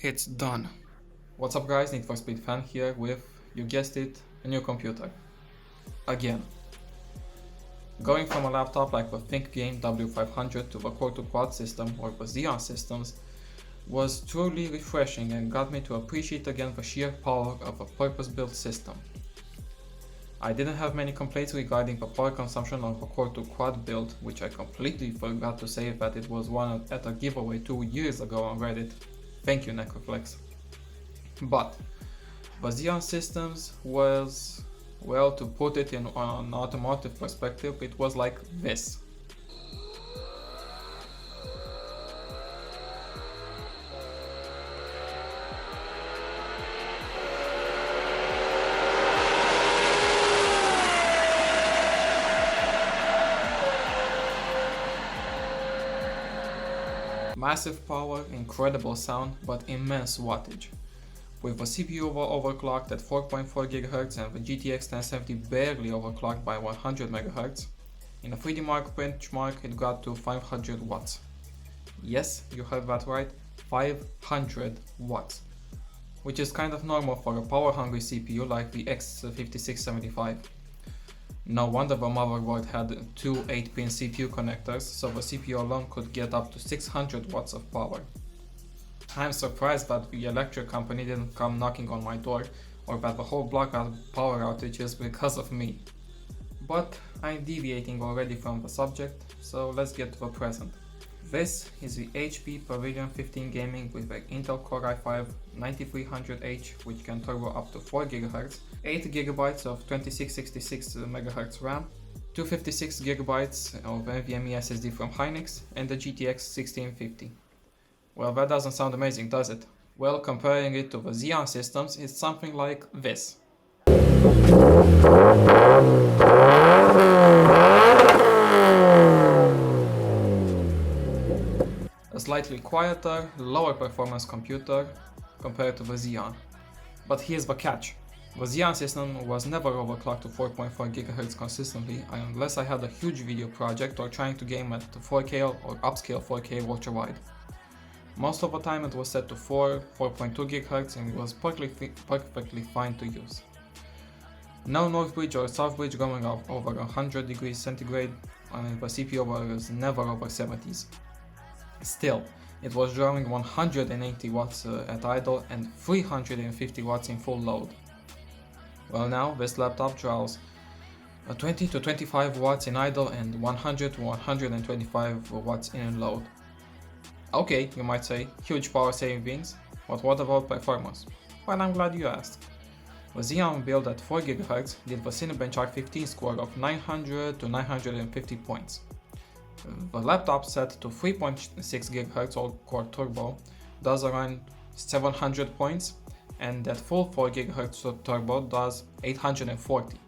It's done. What's up guys, Need for Speed fan here with, you guessed it, a new computer. Again. Going from a laptop like the ThinkGame W500 to the Core 2 Quad system or the Xeon systems was truly refreshing and got me to appreciate again the sheer power of a purpose-built system. I didn't have many complaints regarding the power consumption of the Core 2 Quad build, which I completely forgot to say that it was won at a giveaway 2 years ago on Reddit. Thank you, Necroflex. But the Xeon systems was, well, to put it in an automotive perspective, it was like this. Massive power, incredible sound, but immense wattage. With the CPU overclocked at 4.4 GHz and the GTX 1070 barely overclocked by 100 MHz, in a 3D Mark benchmark it got to 500 watts. Yes, you heard that right, 500 watts. Which is kind of normal for a power-hungry CPU like the X5675. No wonder the motherboard had two 8-pin CPU connectors, so the CPU alone could get up to 600 watts of power. I'm surprised that the electric company didn't come knocking on my door, or that the whole block had power outages because of me. But I'm deviating already from the subject, so let's get to the present. This is the HP Pavilion 15 Gaming with the Intel Core i5 9300H, which can turbo up to 4 GHz, 8 GB of 2666 MHz RAM, 256 GB of NVMe SSD from Hynix, and the GTX 1650. Well, that doesn't sound amazing, does it? Well, comparing it to the Xeon systems, it's something like this. A slightly quieter, lower performance computer compared to the Xeon. But here's the catch. The Xeon system was never overclocked to 4.4 GHz consistently unless I had a huge video project or trying to game at 4K or upscale 4K ultra-wide. Most of the time it was set to 4.2 GHz and it was perfectly fine to use. No north bridge or south bridge going up over 100 degrees centigrade, and the CPU was never over 70s. Still, it was drawing 180 watts at idle and 350 watts in full load. Well, now this laptop draws 20 to 25 watts in idle and 100 to 125 watts in load. Okay, you might say, huge power savings, but what about performance? Well, I'm glad you asked. The Xeon Build at 4 GHz did the Cinebenchmark 15 score of 900 to 950 points. The laptop set to 3.6 GHz all-core turbo does around 700 points, and at full 4 GHz turbo does 840.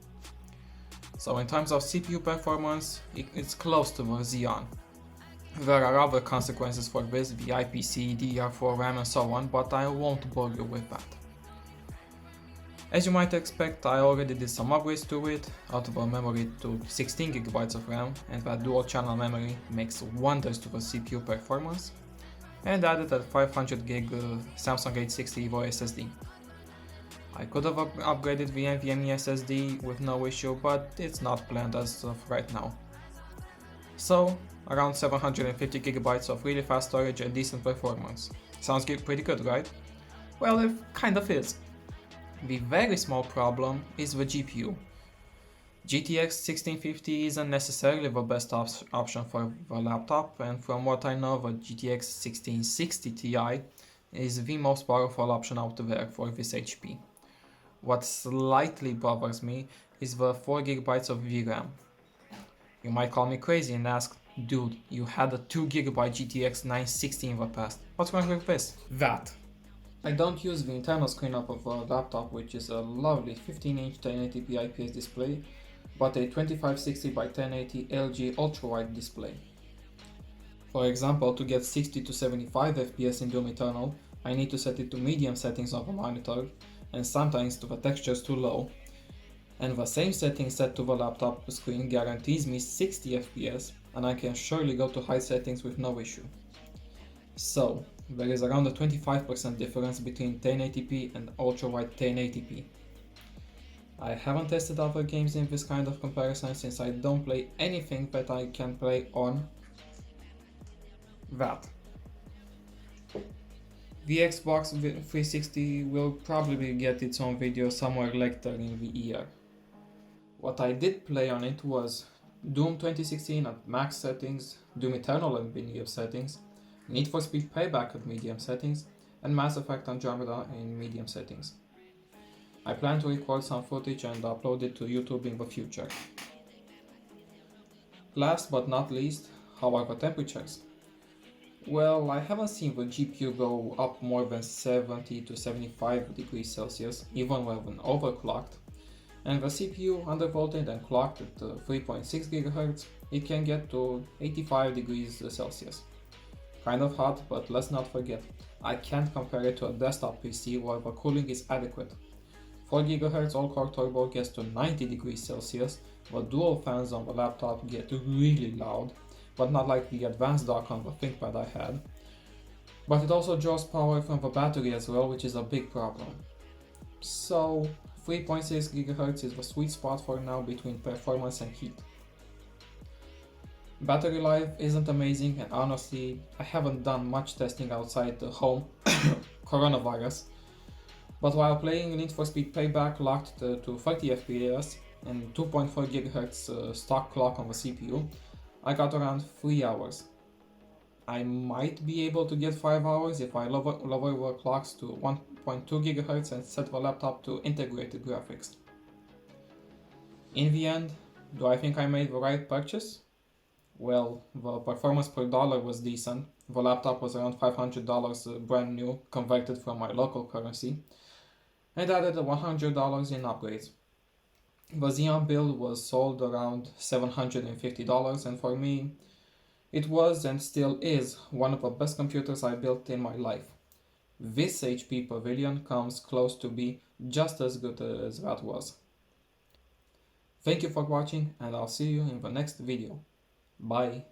So in terms of CPU performance, it's close to the Xeon. There are other consequences for this, the IPC, DDR4 RAM and so on, but I won't bore you with that. As you might expect, I already did some upgrades to it, out of a memory to 16 GB of RAM, and that dual channel memory makes wonders to the CPU performance, and added a 500 GB Samsung 860 EVO SSD. I could have upgraded the NVMe SSD with no issue, but it's not planned as of right now. So, around 750 GB of really fast storage and decent performance. Sounds pretty good, right? Well, it kind of is. The very small problem is the GPU. GTX 1650 isn't necessarily the best option for the laptop, and from what I know, the GTX 1660 Ti is the most powerful option out there for this HP. What slightly bothers me is the 4 GB of vRAM. You might call me crazy and ask, dude, you had a 2 GB GTX 960 in the past. What's wrong with this? That. I don't use the internal screen of a laptop, which is a lovely 15-inch 1080p IPS display, but a 2560 by 1080 LG ultra-wide display. For example, to get 60 to 75 FPS in Doom Eternal, I need to set it to medium settings on the monitor, and sometimes to the textures too low, and the same setting set to the laptop screen guarantees me 60 FPS, and I can surely go to high settings with no issue. So, There is around a 25% difference between 1080p and ultra-wide 1080p. I haven't tested other games in this kind of comparison since I don't play anything that I can play on that. The Xbox 360 will probably get its own video somewhere later in the year. What I did play on it was Doom 2016 at max settings, Doom Eternal at medium settings, Need for Speed Payback at medium settings, and Mass Effect Andromeda in medium settings. I plan to record some footage and upload it to YouTube in the future. Last but not least, how are the temperatures? Well, I haven't seen the GPU go up more than 70 to 75 degrees Celsius, even when overclocked, and the CPU undervolted and clocked at 3.6 GHz, it can get to 85 degrees Celsius. Kind of hot, but let's not forget, I can't compare it to a desktop PC where the cooling is adequate. 4 GHz all-core turbo gets to 90 degrees Celsius, but dual fans on the laptop get really loud, but not like the advanced dock on the ThinkPad I had. But it also draws power from the battery as well, which is a big problem. So 3.6 GHz is the sweet spot for now between performance and heat. Battery life isn't amazing, and honestly, I haven't done much testing outside the home coronavirus. But while playing Need for Speed Payback locked to 30 FPS and 2.4 GHz stock clock on the CPU, I got around 3 hours. I might be able to get 5 hours if I lower the clocks to 1.2 GHz and set the laptop to integrated graphics. In the end, do I think I made the right purchase? Well, the performance per dollar was decent. The laptop was around $500 brand new, converted from my local currency, and added $100 in upgrades. The Xeon Build was sold around $750, and for me, it was and still is one of the best computers I built in my life. This HP Pavilion comes close to be just as good as that was. Thank you for watching, and I'll see you in the next video. Bye.